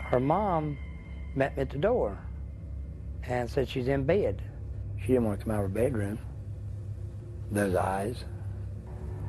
Her mom met me at the door and said she's in bed. She didn't want to come out of her bedroom. Those eyes.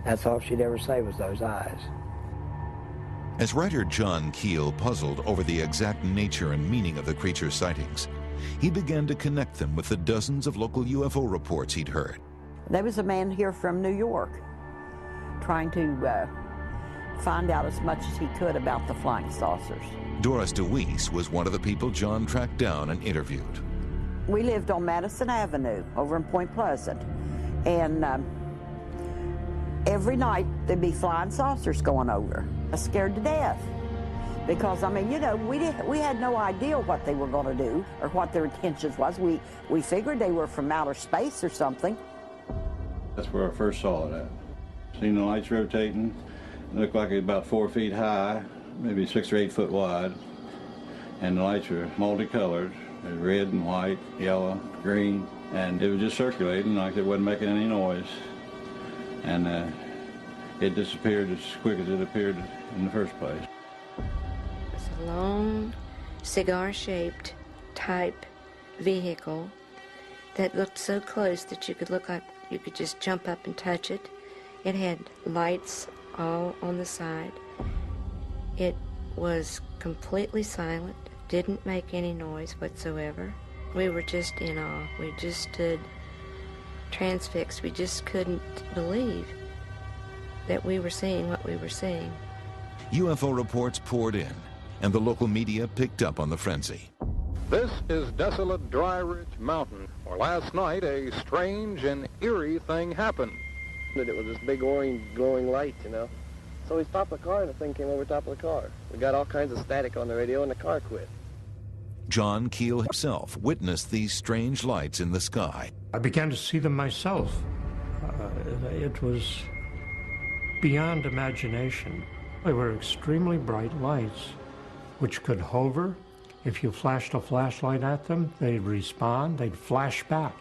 That's all she'd ever say was those eyes. As writer John Keel puzzled over the exact nature and meaning of the creature sightings, he began to connect them with the dozens of local UFO reports he'd heard. There was a man here from New York trying to find out as much as he could about the flying saucers. Doris DeWeese was one of the people John tracked down and interviewed. We lived on Madison Avenue over in Point Pleasant, and every night there'd be flying saucers going over. I was scared to death because, I mean, you know, we had no idea what they were going to do or what their intentions was. We figured they were from outer space or something. That's where I first saw it at. Seen the lights rotating. It looked like it was about 4 feet high, maybe 6 or 8 foot wide. And the lights were multicolored, red and white, yellow, green. And it was just circulating like it wasn't making any noise. And it disappeared as quick as it appeared in the first place. It's a long, cigar-shaped type vehicle that looked so close that you could look like you could just jump up and touch it. It had lights all on the side. It was completely silent, didn't make any noise whatsoever. We were just in awe. We just stood transfixed. We just couldn't believe that we were seeing what we were seeing. UFO reports poured in, and the local media picked up on the frenzy. This is desolate Dry Ridge Mountain, where last night a strange and eerie thing happened. It was this big orange glowing light, you know. So we stopped the car and the thing came over top of the car. We got all kinds of static on the radio and the car quit. John Keel himself witnessed these strange lights in the sky. I began to see them myself. It was beyond imagination. They were extremely bright lights, which could hover. If you flashed a flashlight at them, they'd respond, they'd flash back.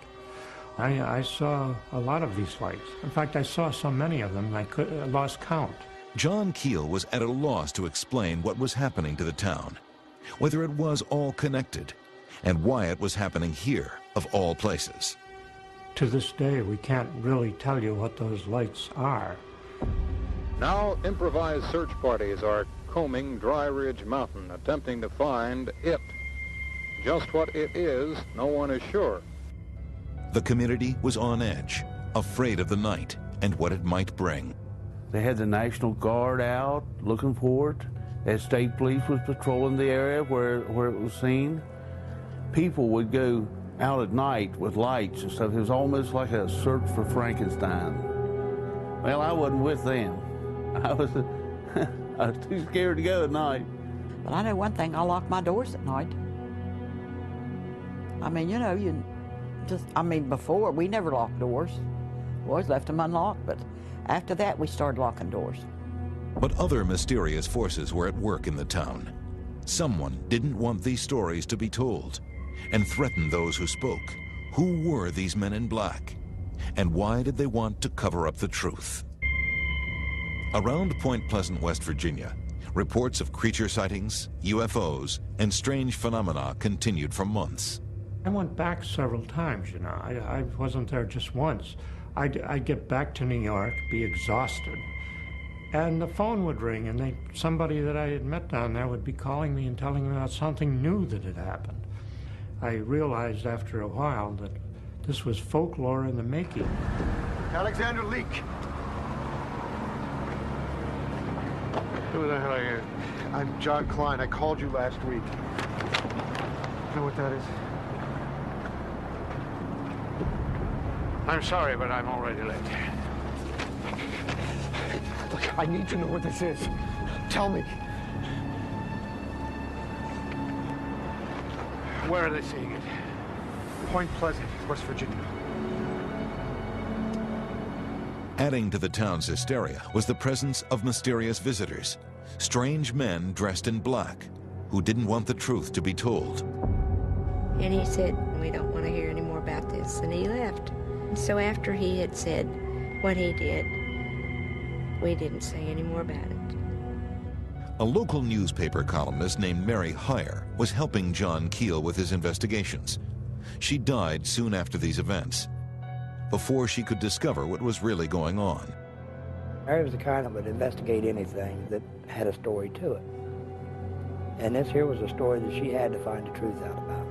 I saw a lot of these lights. In fact, I saw so many of them, I lost count. John Keel was at a loss to explain what was happening to the town, whether it was all connected, and why it was happening here, of all places. To this day, we can't really tell you what those lights are. Now, improvised search parties are combing Dry Ridge Mountain, attempting to find it. Just what it is, no one is sure. The community was on edge, afraid of the night and what it might bring. They had the National Guard out looking for it. The state police was patrolling the area where it was seen. People would go out at night with lights and stuff. It was almost like a search for Frankenstein. Well, I wasn't with them. I was too scared to go at night. But I know one thing, I lock my doors at night. I mean, you know, before, we never locked doors. We always left them unlocked, but after that, we started locking doors. But other mysterious forces were at work in the town. Someone didn't want these stories to be told and threatened those who spoke. Who were these men in black? And why did they want to cover up the truth? Around Point Pleasant, West Virginia, reports of creature sightings, UFOs, and strange phenomena continued for months. I went back several times, you know. I wasn't there just once. I'd get back to New York, be exhausted, and the phone would ring, and somebody that I had met down there would be calling me and telling me about something new that had happened. I realized after a while that this was folklore in the making. Alexander Leak. Who the hell are you? I'm John Klein. I called you last week. You know what that is? I'm sorry, but I'm already late. Look, I need to know what this is. Tell me. Where are they seeing it? Point Pleasant, West Virginia. Adding to the town's hysteria was the presence of mysterious visitors, strange men dressed in black, who didn't want the truth to be told. And he said, "We don't want to hear any more about this," and he left. So after he had said what he did, we didn't say any more about it. A local newspaper columnist named Mary Heyer was helping John Keel with his investigations. She died soon after these events, before she could discover what was really going on. Mary was the kind that would investigate anything that had a story to it. And this here was a story that she had to find the truth out about.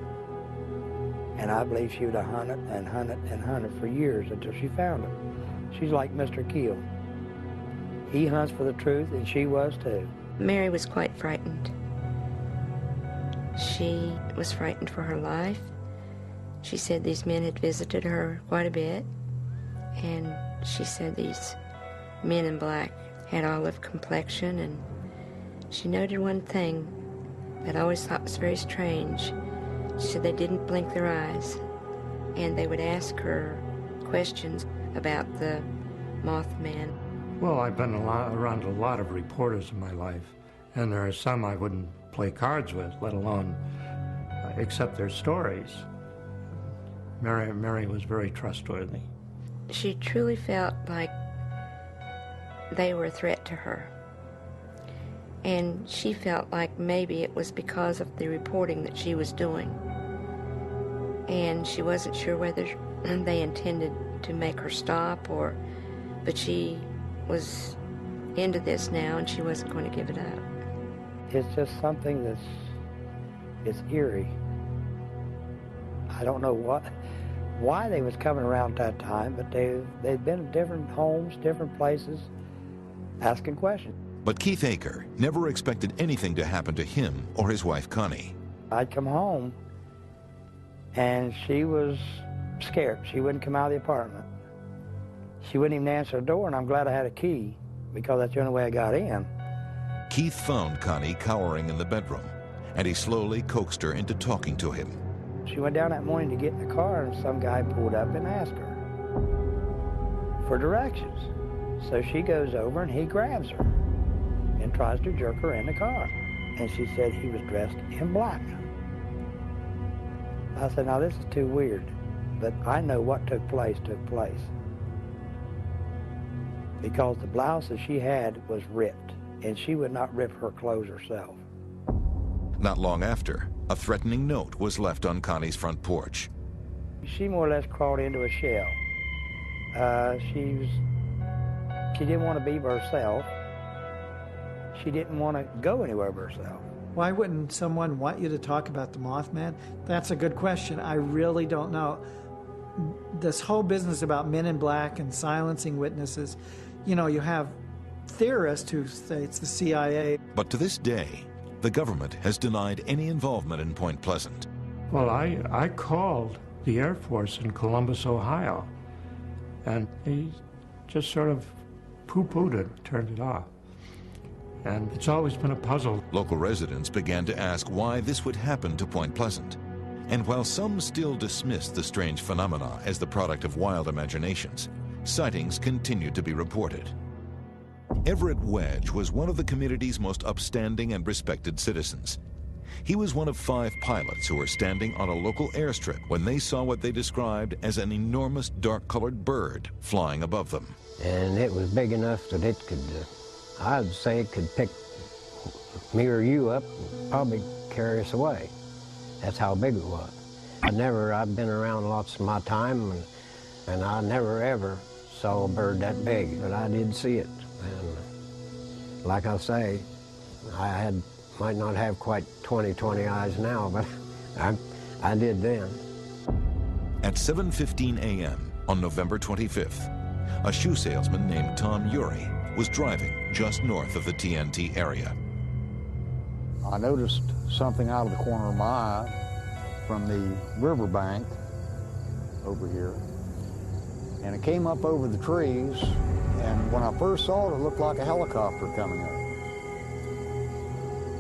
And I believe she would have hunted and hunted and hunted for years until she found it. She's like Mr. Keel. He hunts for the truth, and she was too. Mary was quite frightened. She was frightened for her life. She said these men had visited her quite a bit, and she said these men in black had olive complexion, and she noted one thing that I always thought was very strange. She said they didn't blink their eyes, and they would ask her questions about the Mothman. Well, I've been around a lot of reporters in my life, and there are some I wouldn't play cards with, let alone accept their stories. Mary was very trustworthy. She truly felt like they were a threat to her. And she felt like maybe it was because of the reporting that she was doing. And she wasn't sure whether they intended to make her stop but she was into this now and she wasn't going to give it up. It's just something it's eerie. I don't know why they was coming around at that time, but they'd been in different homes, different places, asking questions. But Keith Aker never expected anything to happen to him or his wife Connie. I'd come home, and she was scared. She wouldn't come out of the apartment. She wouldn't even answer the door, and I'm glad I had a key, because that's the only way I got in. Keith found Connie cowering in the bedroom, and he slowly coaxed her into talking to him. She went down that morning to get in the car, and some guy pulled up and asked her for directions. So she goes over, and he grabs her and tries to jerk her in the car. And she said he was dressed in black. I said, now this is too weird, but I know what took place. Because the blouse that she had was ripped, and she would not rip her clothes herself. Not long after, a threatening note was left on Connie's front porch. She more or less crawled into a shell. She didn't want to be by herself. She didn't want to go anywhere by herself. Why wouldn't someone want you to talk about the Mothman? That's a good question. I really don't know. This whole business about men in black and silencing witnesses, you know, you have theorists who say it's the CIA. But to this day, the government has denied any involvement in Point Pleasant. Well, I called the Air Force in Columbus, Ohio, and he just sort of poo-pooed it, turned it off. And it's always been a puzzle. Local residents began to ask why this would happen to Point Pleasant. And while some still dismissed the strange phenomena as the product of wild imaginations, sightings continued to be reported. Everett Wedge was one of the community's most upstanding and respected citizens. He was one of 5 pilots who were standing on a local airstrip when they saw what they described as an enormous dark-colored bird flying above them. And it was big enough that it could, I'd say it could pick me or you up and probably carry us away. That's how big it was. I've been around lots of my time, and I never ever saw a bird that big, but I did see it. And like I say, might not have quite 20 eyes now, but I did then. At 7:15 a.m. on November 25th, a shoe salesman named Tom Urey was driving just north of the TNT area. I noticed something out of the corner of my eye from the riverbank over here, and it came up over the trees, and when I first saw it, it looked like a helicopter coming up.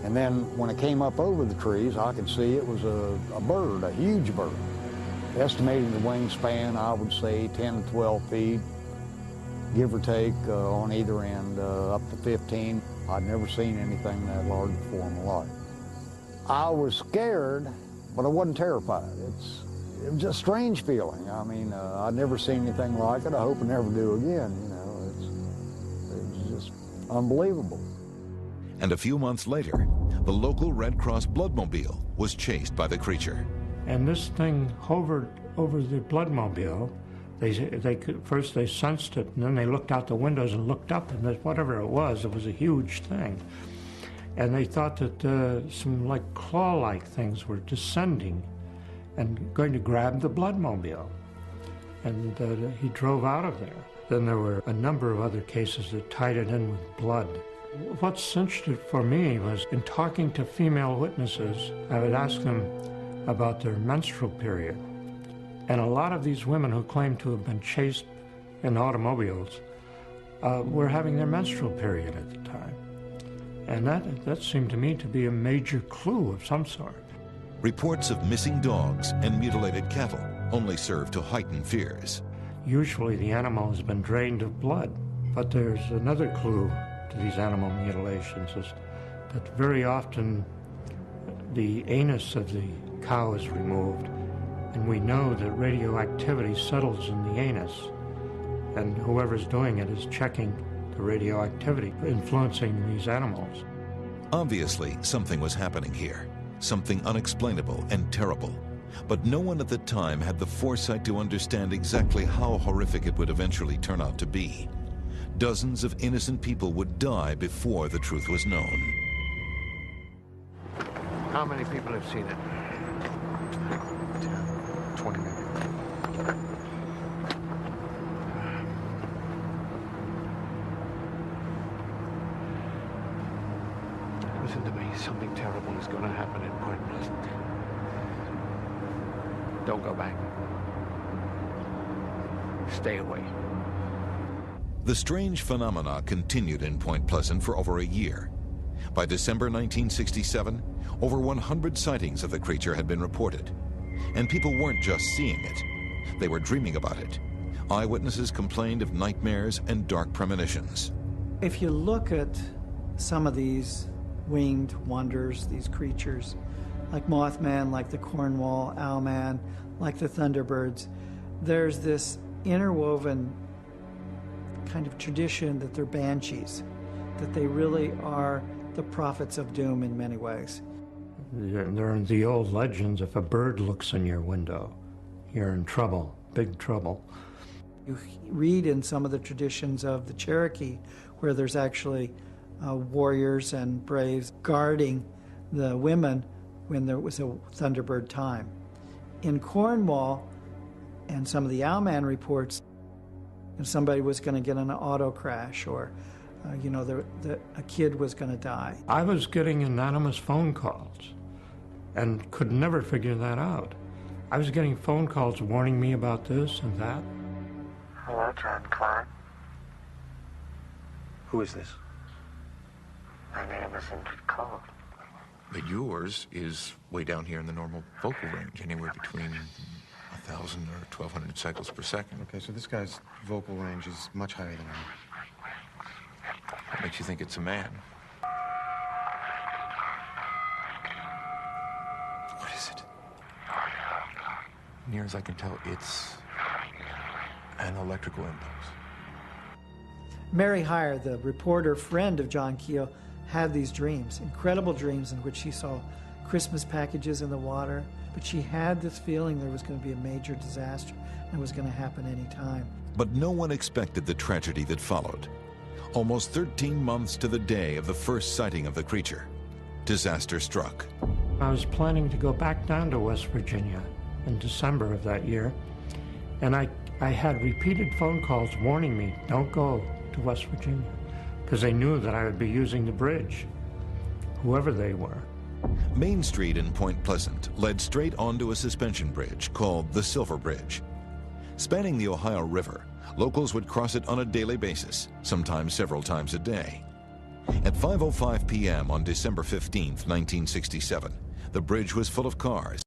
And then when it came up over the trees, I could see it was a bird, a huge bird. Estimating the wingspan, I would say 10 to 12 feet, give or take on either end, up to 15. I'd never seen anything that large before in my life. I was scared, but I wasn't terrified. It was just a strange feeling. I mean, I'd never seen anything like it. I hope I never do again, you know. It was just unbelievable. And a few months later, the local Red Cross bloodmobile was chased by the creature. And this thing hovered over the bloodmobile. First they sensed it, and then they looked out the windows and looked up, and whatever it was a huge thing. And they thought that some like claw-like things were descending and going to grab the bloodmobile. And he drove out of there. Then there were a number of other cases that tied it in with blood. What cinched it for me was in talking to female witnesses, I would ask them about their menstrual period. And a lot of these women who claimed to have been chased in automobiles were having their menstrual period at the time. And that seemed to me to be a major clue of some sort. Reports of missing dogs and mutilated cattle only serve to heighten fears. Usually the animal has been drained of blood, but there's another clue to these animal mutilations is that very often the anus of the cow is removed, and we know that radioactivity settles in the anus, and whoever's doing it is checking the radioactivity influencing these animals. Obviously, something was happening here, something unexplainable and terrible. But no one at the time had the foresight to understand exactly how horrific it would eventually turn out to be. Dozens of innocent people would die before the truth was known. How many people have seen it? 20 maybe. Listen to me. Something terrible is going to happen in Point Pleasant. Don't go back. Stay away. The strange phenomena continued in Point Pleasant for over a year. By December 1967, over 100 sightings of the creature had been reported. And people weren't just seeing it. They were dreaming about it. Eyewitnesses complained of nightmares and dark premonitions. If you look at some of these winged wonders, these creatures, like Mothman, like the Cornwall Owlman, like the Thunderbirds, there's this interwoven kind of tradition that they're banshees, that they really are the prophets of doom in many ways. There are the old legends, if a bird looks in your window, you're in trouble, big trouble. You read in some of the traditions of the Cherokee where there's actually warriors and braves guarding the women when there was a Thunderbird time. In Cornwall and some of the Owlman reports, if somebody was going to get in an auto crash or a kid was going to die. I was getting anonymous phone calls and could never figure that out. I was getting phone calls warning me about this and that. Hello, John Klein. Who is this? My name is Ingrid Cole. But yours is way down here in the normal vocal range, anywhere between 1,000 or 1,200 cycles per second. Okay, so this guy's vocal range is much higher than mine. What makes you think it's a man? What is it? Near as I can tell, it's an electrical impulse. Mary Heyer, the reporter friend of John Keel, had these dreams, incredible dreams in which she saw Christmas packages in the water, but she had this feeling there was going to be a major disaster and it was going to happen any time. But no one expected the tragedy that followed. Almost 13 months to the day of the first sighting of the creature, disaster struck. I was planning to go back down to West Virginia in December of that year, and I had repeated phone calls warning me, don't go to West Virginia, because they knew that I would be using the bridge, whoever they were. Main Street in Point Pleasant led straight onto a suspension bridge called the Silver Bridge. Spanning the Ohio River, locals would cross it on a daily basis, sometimes several times a day. At 5:05 p.m. on December 15, 1967, the bridge was full of cars,